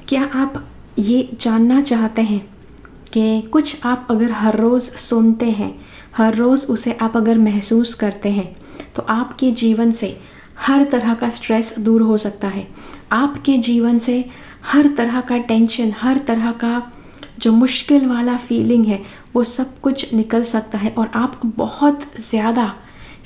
क्या आप ये जानना चाहते हैं कि कुछ आप अगर हर रोज़ सुनते हैं, हर रोज़ उसे आप अगर महसूस करते हैं, तो आपके जीवन से हर तरह का स्ट्रेस दूर हो सकता है। आपके जीवन से हर तरह का टेंशन, हर तरह का जो मुश्किल वाला फीलिंग है, वो सब कुछ निकल सकता है और आप बहुत ज़्यादा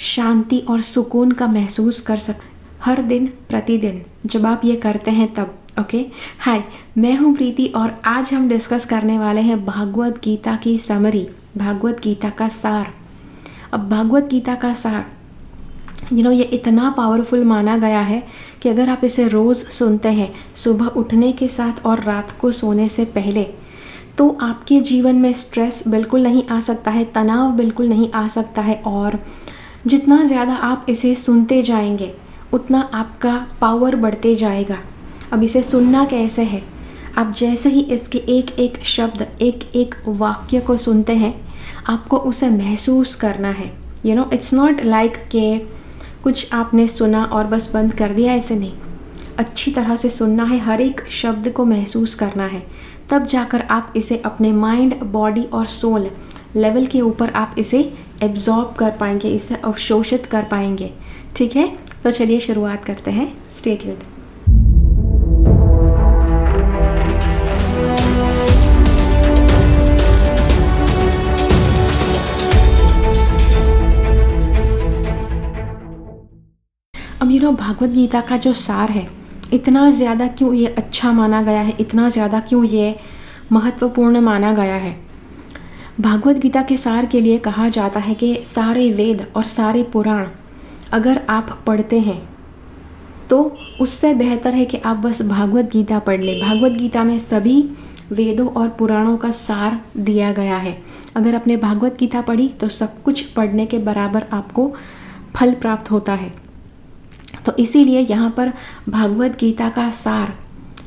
शांति और सुकून का महसूस कर सकते हर दिन प्रतिदिन जब आप ये करते हैं तब। ओके, हाय, मैं हूँ प्रीति और आज हम डिस्कस करने वाले हैं भागवत गीता की समरी, भागवत गीता का सार। अब भागवत गीता का सार ये इतना पावरफुल माना गया है कि अगर आप इसे रोज़ सुनते हैं सुबह उठने के साथ और रात को सोने से पहले, तो आपके जीवन में स्ट्रेस बिल्कुल नहीं आ सकता है, तनाव बिल्कुल नहीं आ सकता है। और जितना ज़्यादा आप इसे सुनते जाएंगे उतना आपका पावर बढ़ते जाएगा। अब इसे सुनना कैसे है? आप जैसे ही इसके एक एक शब्द, एक एक वाक्य को सुनते हैं, आपको उसे महसूस करना है। इट्स नॉट लाइक कि कुछ आपने सुना और बस बंद कर दिया, ऐसे नहीं। अच्छी तरह से सुनना है, हर एक शब्द को महसूस करना है, तब जाकर आप इसे अपने माइंड, बॉडी और सोल लेवल के ऊपर आप इसे एब्जॉर्ब कर पाएंगे, इसे अवशोषित कर पाएंगे। ठीक है, तो चलिए शुरुआत करते हैं। Stay tuned. अब भागवत गीता का जो सार है, इतना ज़्यादा क्यों ये अच्छा माना गया है, इतना ज़्यादा क्यों ये महत्वपूर्ण माना गया है? भागवत गीता के सार के लिए कहा जाता है कि सारे वेद और सारे पुराण अगर आप पढ़ते हैं तो उससे बेहतर है कि आप बस भागवत गीता पढ़ लें। भागवत गीता में सभी वेदों और पुराणों का सार दिया गया है। अगर आपने भागवत गीता पढ़ी तो सब कुछ पढ़ने के बराबर आपको फल प्राप्त होता है। तो इसीलिए यहाँ पर भागवत गीता का सार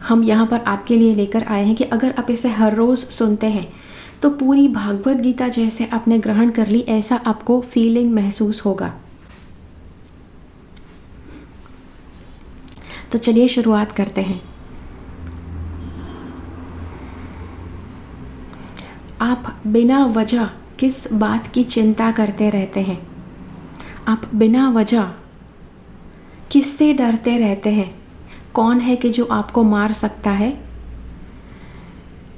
हम यहाँ पर आपके लिए लेकर आए हैं कि अगर आप इसे हर रोज़ सुनते हैं तो पूरी भागवत गीता जैसे आपने ग्रहण कर ली, ऐसा आपको फीलिंग महसूस होगा। तो चलिए शुरुआत करते हैं। आप बिना वजह किस बात की चिंता करते रहते हैं? आप बिना वजह किससे डरते रहते हैं? कौन है कि जो आपको मार सकता है?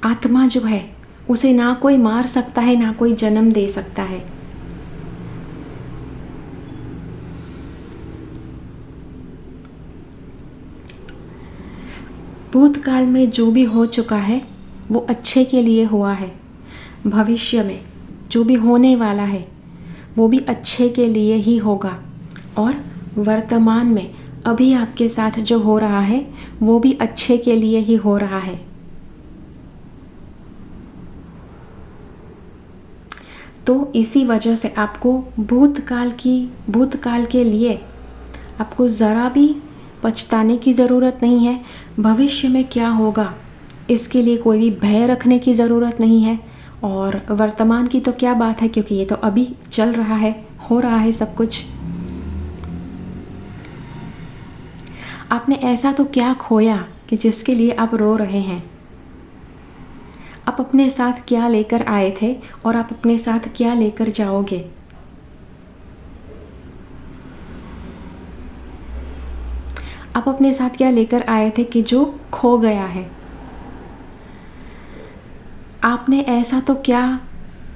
आत्मा जो है उसे ना कोई मार सकता है, ना कोई जन्म दे सकता है। भूतकाल में जो भी हो चुका है वो अच्छे के लिए हुआ है। भविष्य में जो भी होने वाला है वो भी अच्छे के लिए ही होगा। और वर्तमान में अभी आपके साथ जो हो रहा है वो भी अच्छे के लिए ही हो रहा है। तो इसी वजह से आपको भूतकाल के लिए आपको ज़रा भी पछताने की ज़रूरत नहीं है। भविष्य में क्या होगा इसके लिए कोई भी भय रखने की ज़रूरत नहीं है। और वर्तमान की तो क्या बात है, क्योंकि ये तो अभी चल रहा है, हो रहा है सब कुछ। आपने ऐसा तो क्या खोया कि जिसके लिए आप रो रहे हैं? आप अपने साथ क्या लेकर आए थे और आप अपने साथ क्या लेकर जाओगे? आप अपने साथ क्या लेकर आए थे कि जो खो गया है? आपने ऐसा तो क्या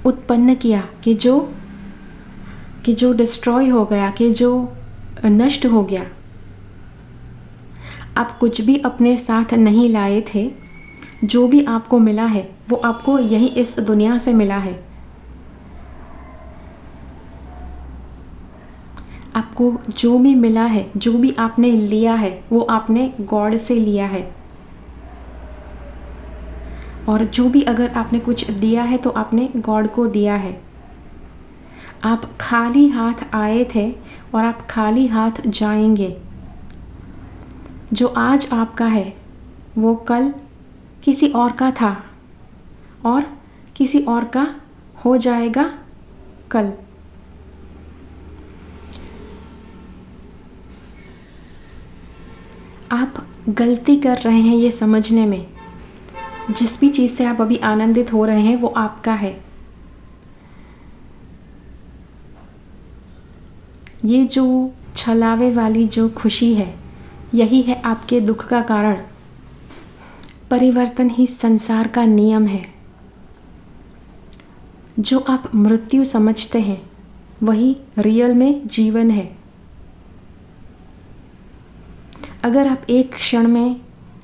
उत्पन्न किया कि जो डिस्ट्रॉय हो गया, कि जो नष्ट हो गया? आप कुछ भी अपने साथ नहीं लाए थे। जो भी आपको मिला है वो आपको यही इस दुनिया से मिला है। आपको जो भी मिला है, जो भी आपने लिया है, वो आपने गॉड से लिया है। और जो भी अगर आपने कुछ दिया है तो आपने गॉड को दिया है। आप खाली हाथ आए थे और आप खाली हाथ जाएंगे। जो आज आपका है वो कल किसी और का था और किसी और का हो जाएगा कल। आप गलती कर रहे हैं ये समझने में जिस भी चीज़ से आप अभी आनंदित हो रहे हैं वो आपका है। ये जो छलावे वाली जो खुशी है, यही है आपके दुख का कारण। परिवर्तन ही संसार का नियम है। जो आप मृत्यु समझते हैं वही रियल में जीवन है। अगर आप एक क्षण में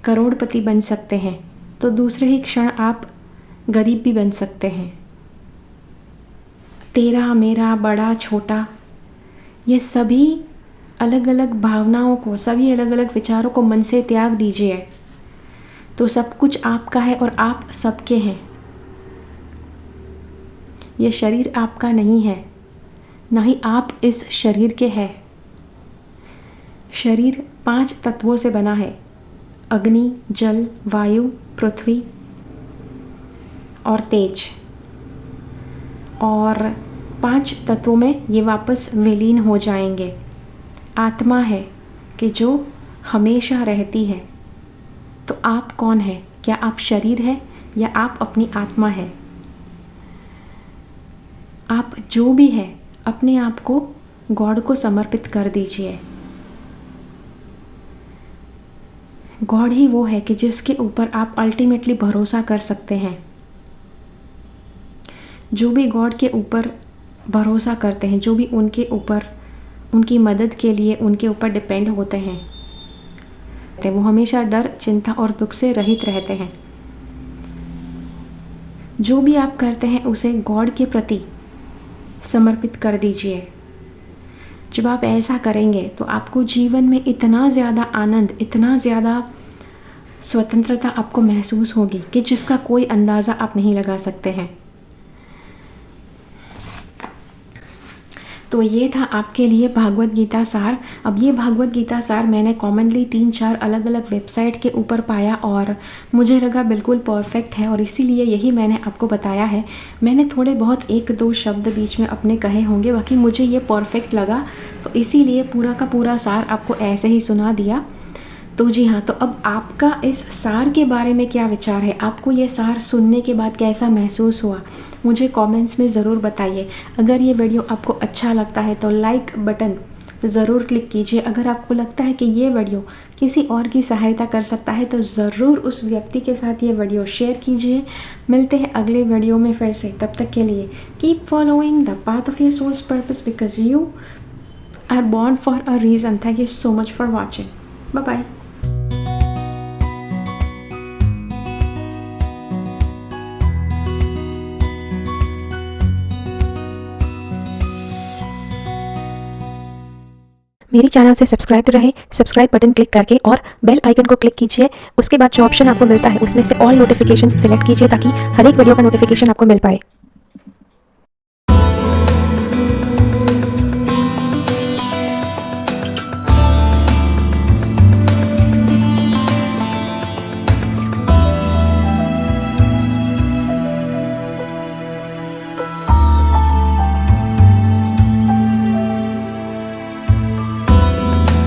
करोड़पति बन सकते हैं तो दूसरे ही क्षण आप गरीब भी बन सकते हैं। तेरा मेरा बड़ा छोटा, ये सभी अलग अलग भावनाओं को, सभी अलग अलग विचारों को मन से त्याग दीजिए, तो सब कुछ आपका है और आप सबके हैं। ये शरीर आपका नहीं है, ना ही आप इस शरीर के हैं। शरीर 5 तत्वों से बना है, अग्नि, जल, वायु, पृथ्वी और तेज। और 5 तत्वों में ये वापस विलीन हो जाएंगे। आत्मा है कि जो हमेशा रहती है। तो आप कौन है? क्या आप शरीर है या आप अपनी आत्मा है? आप जो भी है अपने आप को गॉड को समर्पित कर दीजिए। गॉड ही वो है कि जिसके ऊपर आप अल्टीमेटली भरोसा कर सकते हैं। जो भी गॉड के ऊपर भरोसा करते हैं, जो भी उनके ऊपर उनकी मदद के लिए उनके ऊपर डिपेंड होते हैं, वो हमेशा डर, चिंता और दुख से रहित रहते हैं। जो भी आप करते हैं उसे गॉड के प्रति समर्पित कर दीजिए। जब आप ऐसा करेंगे तो आपको जीवन में इतना ज़्यादा आनंद, इतना ज़्यादा स्वतंत्रता आपको महसूस होगी कि जिसका कोई अंदाज़ा आप नहीं लगा सकते हैं। तो ये था आपके लिए भागवत गीता सार। अब ये भागवत गीता सार मैंने कॉमनली 3-4 अलग अलग वेबसाइट के ऊपर पाया और मुझे लगा बिल्कुल परफेक्ट है, और इसीलिए यही मैंने आपको बताया है। मैंने थोड़े बहुत 1-2 शब्द बीच में अपने कहे होंगे, बाकी मुझे ये परफेक्ट लगा तो इसीलिए पूरा का पूरा सार आपको ऐसे ही सुना दिया। तो जी हाँ, तो अब आपका इस सार के बारे में क्या विचार है? आपको ये सार सुनने के बाद कैसा महसूस हुआ? मुझे कमेंट्स में ज़रूर बताइए। अगर ये वीडियो आपको अच्छा लगता है तो लाइक बटन ज़रूर क्लिक कीजिए। अगर आपको लगता है कि ये वीडियो किसी और की सहायता कर सकता है तो ज़रूर उस व्यक्ति के साथ ये वीडियो शेयर कीजिए। मिलते हैं अगले वीडियो में फिर से। तब तक के लिए keep following the path of your soul's purpose because you are born for a reason. Thank you so much for watching. Bye bye. मेरी चैनल से सब्सक्राइब रहे, सब्सक्राइब बटन क्लिक करके और बेल आइकन को क्लिक कीजिए। उसके बाद जो ऑप्शन आपको मिलता है उसमें से ऑल नोटिफिकेशन सिलेक्ट कीजिए ताकि हर एक वीडियो का नोटिफिकेशन आपको मिल पाए।